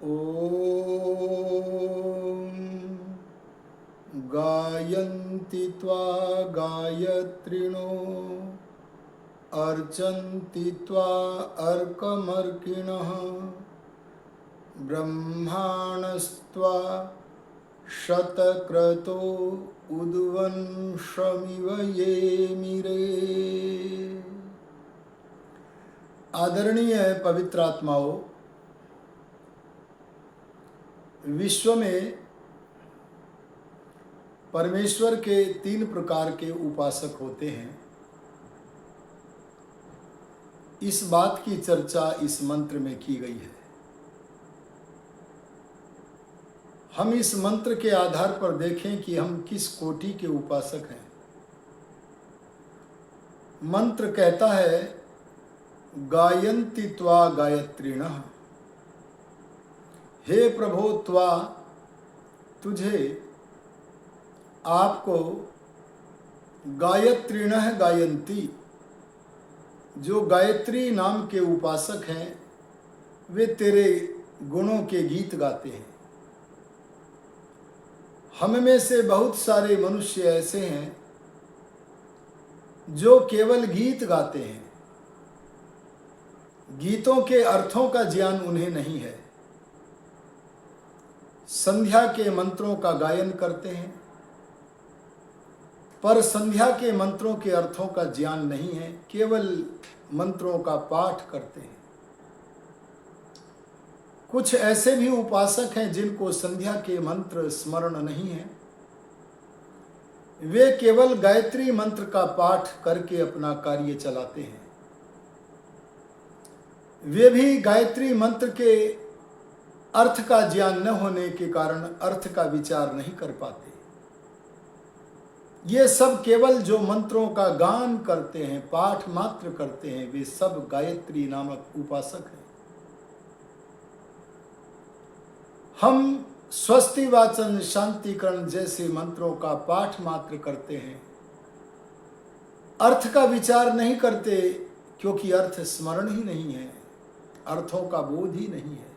ॐ गायन्ति त्वा गायत्रिणो अर्चन्ति त्वा अर्कमर्किणः ब्रह्माणस्त्वा शतक्रतो उद्वंशमिव ये मिरे। आदरणीय पवित्र आत्माओं, विश्व में परमेश्वर के 3 प्रकार के उपासक होते हैं। इस बात की चर्चा इस मंत्र में की गई है। हम इस मंत्र के आधार पर देखें कि हम किस कोटि के उपासक हैं। मंत्र कहता है गायन्ति त्वा गायत्रिणः। हे प्रभो, त्वा तुझे, आपको, गायत्रिणः गायन्ति, जो गायत्री नाम के उपासक हैं वे तेरे गुणों के गीत गाते हैं। हम में से बहुत सारे मनुष्य ऐसे हैं जो केवल गीत गाते हैं, गीतों के अर्थों का ज्ञान उन्हें नहीं है। संध्या के मंत्रों का गायन करते हैं पर संध्या के मंत्रों के अर्थों का ज्ञान नहीं है, केवल मंत्रों का पाठ करते हैं। कुछ ऐसे भी उपासक हैं जिनको संध्या के मंत्र स्मरण नहीं है, वे केवल गायत्री मंत्र का पाठ करके अपना कार्य चलाते हैं। वे भी गायत्री मंत्र के अर्थ का ज्ञान न होने के कारण अर्थ का विचार नहीं कर पाते। ये सब केवल जो मंत्रों का गान करते हैं, पाठ मात्र करते हैं, वे सब गायत्री नामक उपासक हैं। हम स्वस्ति वाचन शांतिकरण जैसे मंत्रों का पाठ मात्र करते हैं, अर्थ का विचार नहीं करते, क्योंकि अर्थ स्मरण ही नहीं है, अर्थों का बोध ही नहीं है।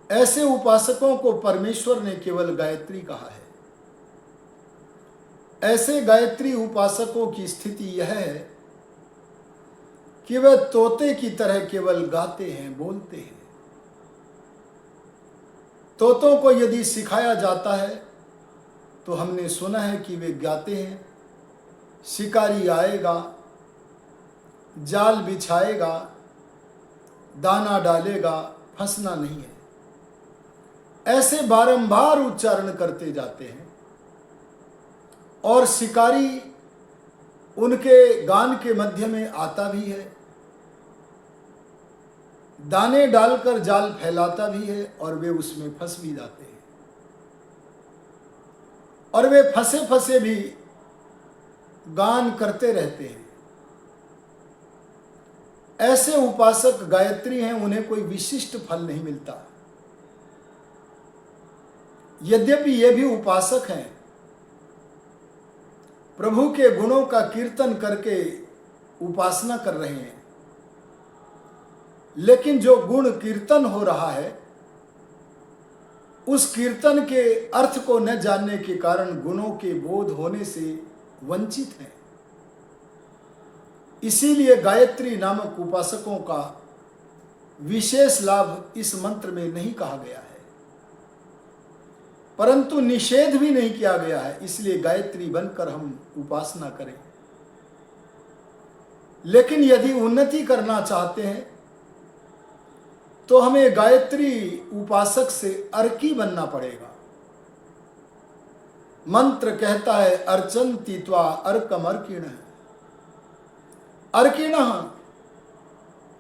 ऐसे उपासकों को परमेश्वर ने केवल गायत्री कहा है। ऐसे गायत्री उपासकों की स्थिति यह है कि वे तोते की तरह केवल गाते हैं, बोलते हैं। तोतों को यदि सिखाया जाता है तो हमने सुना है कि वे गाते हैं, शिकारी आएगा, जाल बिछाएगा, दाना डालेगा, फंसना नहीं है। ऐसे बारंबार उच्चारण करते जाते हैं और शिकारी उनके गान के मध्य में आता भी है, दाने डालकर जाल फैलाता भी है और वे उसमें फंस भी जाते हैं। और वे फंसे फंसे भी गान करते रहते हैं। ऐसे उपासक गायत्री हैं, उन्हें कोई विशिष्ट फल नहीं मिलता। यद्यपि ये भी उपासक हैं, प्रभु के गुणों का कीर्तन करके उपासना कर रहे हैं, लेकिन जो गुण कीर्तन हो रहा है उस कीर्तन के अर्थ को न जानने के कारण गुणों के बोध होने से वंचित हैं। इसीलिए गायत्री नामक उपासकों का विशेष लाभ इस मंत्र में नहीं कहा गया है, परंतु निषेध भी नहीं किया गया है। इसलिए गायत्री बनकर हम उपासना करें। लेकिन यदि उन्नति करना चाहते हैं तो हमें गायत्री उपासक से अर्की बनना पड़ेगा। मंत्र कहता है अर्चन्ति त्वा अर्कमर्किणः। अर्किणः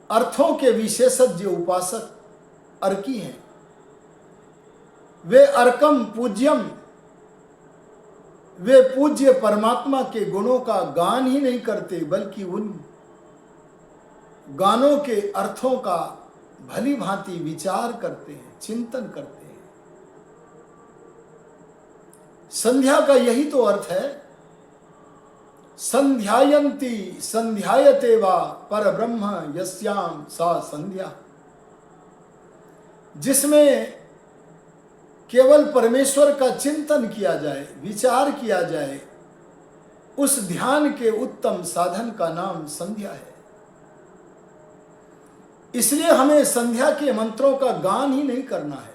अर्थों के विशेषज्ञ उपासक अर्की हैं। वे अर्कम पूज्यम, वे पूज्य परमात्मा के गुणों का गान ही नहीं करते, बल्कि उन गानों के अर्थों का भली भांति विचार करते हैं, चिंतन करते हैं। संध्या का यही तो अर्थ है। संध्यायन्ति संध्यायते वा परब्रह्म यस्याम सा संध्या। जिसमें केवल परमेश्वर का चिंतन किया जाए, विचार किया जाए, उस ध्यान के उत्तम साधन का नाम संध्या है। इसलिए हमें संध्या के मंत्रों का गान ही नहीं करना है,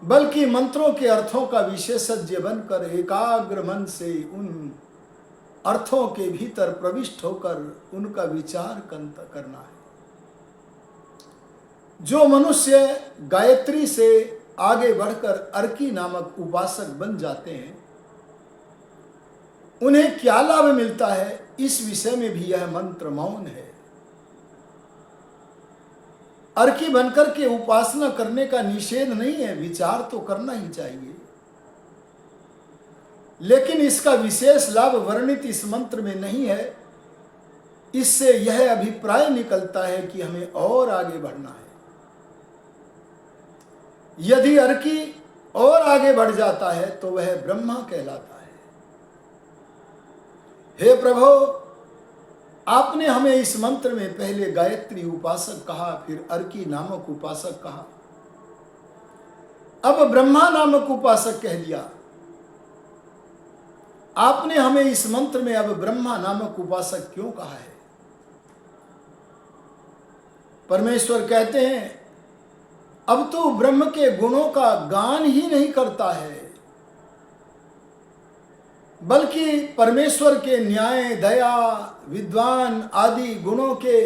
बल्कि मंत्रों के अर्थों का विशेषज्ञ बनकर एकाग्र मन से उन अर्थों के भीतर प्रविष्ट होकर उनका विचार करना है। जो मनुष्य गायत्री से आगे बढ़कर अर्की नामक उपासक बन जाते हैं, उन्हें क्या लाभ मिलता है, इस विषय में भी यह मंत्र मौन है। अर्की बनकर के उपासना करने का निषेध नहीं है, विचार तो करना ही चाहिए, लेकिन इसका विशेष लाभ वर्णित इस मंत्र में नहीं है। इससे यह अभिप्राय निकलता है कि हमें और आगे बढ़ना है। यदि अर्की और आगे बढ़ जाता है तो वह ब्रह्मा कहलाता है। हे प्रभु, आपने हमें इस मंत्र में पहले गायत्री उपासक कहा, फिर अर्की नामक उपासक कहा, अब ब्रह्मा नामक उपासक कह दिया। आपने हमें इस मंत्र में अब ब्रह्मा नामक उपासक क्यों कहा है? परमेश्वर कहते हैं, अब तो ब्रह्म के गुणों का गान ही नहीं करता है, बल्कि परमेश्वर के न्याय, दया, विद्वान आदि गुणों के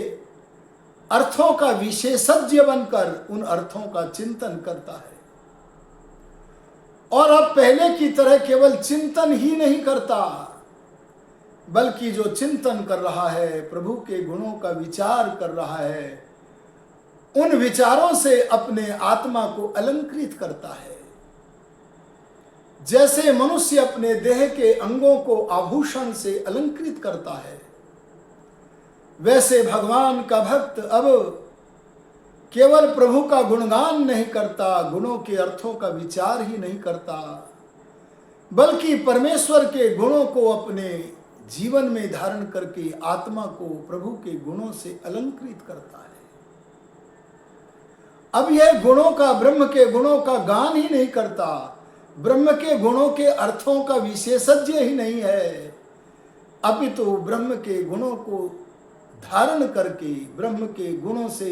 अर्थों का विशेषज्ञ बनकर उन अर्थों का चिंतन करता है। और अब पहले की तरह केवल चिंतन ही नहीं करता, बल्कि जो चिंतन कर रहा है, प्रभु के गुणों का विचार कर रहा है, उन विचारों से अपने आत्मा को अलंकृत करता है। जैसे मनुष्य अपने देह के अंगों को आभूषण से अलंकृत करता है, वैसे भगवान का भक्त अब केवल प्रभु का गुणगान नहीं करता, गुणों के अर्थों का विचार ही नहीं करता, बल्कि परमेश्वर के गुणों को अपने जीवन में धारण करके आत्मा को प्रभु के गुणों से अलंकृत करता है। अब यह गुणों का, ब्रह्म के गुणों का गान ही नहीं करता, ब्रह्म के गुणों के अर्थों का विशेषज्ञ ही नहीं है, अपितु ब्रह्म के गुणों को धारण करके, ब्रह्म के गुणों से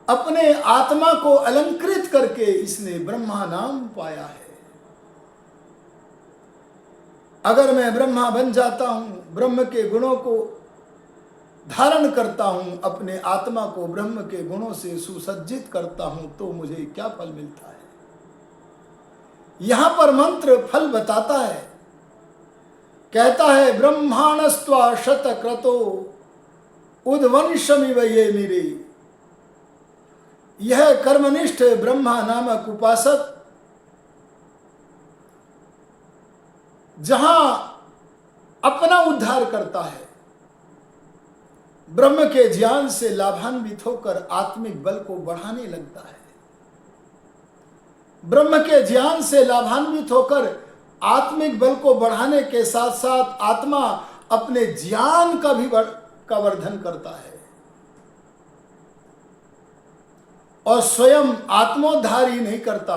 अपने आत्मा को अलंकृत करके इसने ब्रह्मा नाम पाया है। अगर मैं ब्रह्मा बन जाता हूं, ब्रह्म के गुणों को धारण करता हूं, अपने आत्मा को ब्रह्म के गुणों से सुसज्जित करता हूं, तो मुझे क्या फल मिलता है? यहां पर मंत्र फल बताता है, कहता है ब्रह्माणस्त्वा शतक्रतो उद्वंशमिव ये मेरे। यह कर्मनिष्ठ ब्रह्मा नामक उपासक जहां अपना उद्धार करता है, ब्रह्म के ज्ञान से लाभान्वित होकर आत्मिक बल को बढ़ाने लगता है, ब्रह्म के ज्ञान से लाभान्वित होकर आत्मिक बल को बढ़ाने के साथ साथ आत्मा अपने ज्ञान का भी वर्धन करता है और स्वयं आत्मोद्धार ही नहीं करता,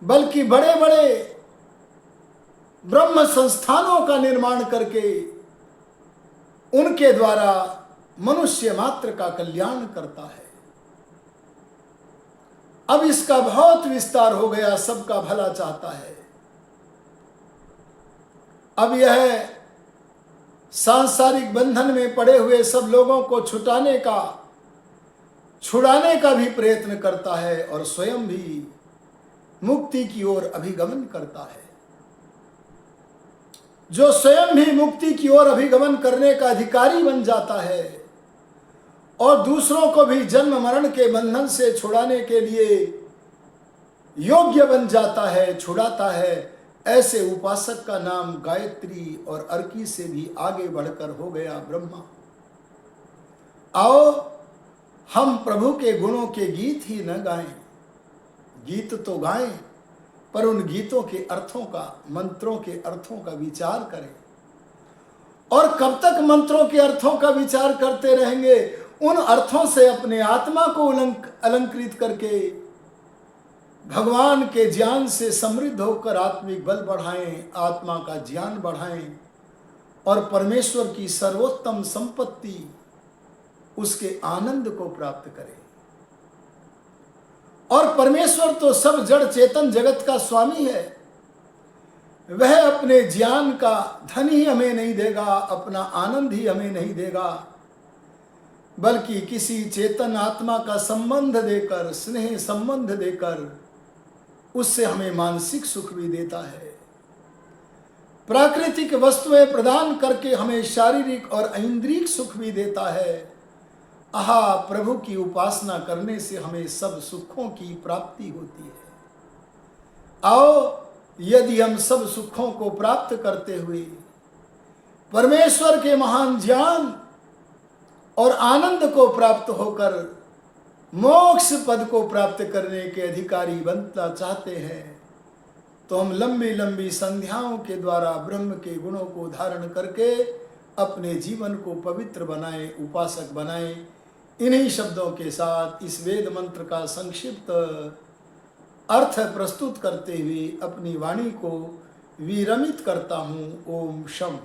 बल्कि बड़े बड़े ब्रह्म संस्थानों का निर्माण करके उनके द्वारा मनुष्य मात्र का कल्याण करता है। अब इसका बहुत विस्तार हो गया, सबका भला चाहता है। अब यह सांसारिक बंधन में पड़े हुए सब लोगों को छुड़ाने का भी प्रयत्न करता है और स्वयं भी मुक्ति की ओर अभिगमन करता है। जो स्वयं भी मुक्ति की ओर अभिगमन करने का अधिकारी बन जाता है और दूसरों को भी जन्म मरण के बंधन से छुड़ाने के लिए योग्य बन जाता है, छुड़ाता है, ऐसे उपासक का नाम गायत्री और अर्की से भी आगे बढ़कर हो गया ब्रह्मा। आओ हम प्रभु के गुणों के गीत ही न गाएं, गीत तो गाएं, पर उन गीतों के अर्थों का, मंत्रों के अर्थों का विचार करें। और कब तक मंत्रों के अर्थों का विचार करते रहेंगे? उन अर्थों से अपने आत्मा को अलंकृत करके भगवान के ज्ञान से समृद्ध होकर आत्मिक बल बढ़ाएं, आत्मा का ज्ञान बढ़ाएं और परमेश्वर की सर्वोत्तम संपत्ति उसके आनंद को प्राप्त करें। और परमेश्वर तो सब जड़ चेतन जगत का स्वामी है, वह अपने ज्ञान का धन ही हमें नहीं देगा, अपना आनंद ही हमें नहीं देगा, बल्कि किसी चेतन आत्मा का संबंध देकर, स्नेह संबंध देकर उससे हमें मानसिक सुख भी देता है। प्राकृतिक वस्तुएं प्रदान करके हमें शारीरिक और ऐन्द्रिक सुख भी देता है। आहा, प्रभु की उपासना करने से हमें सब सुखों की प्राप्ति होती है। आओ, यदि हम सब सुखों को प्राप्त करते हुए परमेश्वर के महान ज्ञान और आनंद को प्राप्त होकर मोक्ष पद को प्राप्त करने के अधिकारी बनना चाहते हैं, तो हम लंबी लंबी संध्याओं के द्वारा ब्रह्म के गुणों को धारण करके अपने जीवन को पवित्र बनाएं, उपासक बनाएं। इन्हीं शब्दों के साथ इस वेद मंत्र का संक्षिप्त अर्थ प्रस्तुत करते हुए अपनी वाणी को विरमित करता हूँ। ओम शम।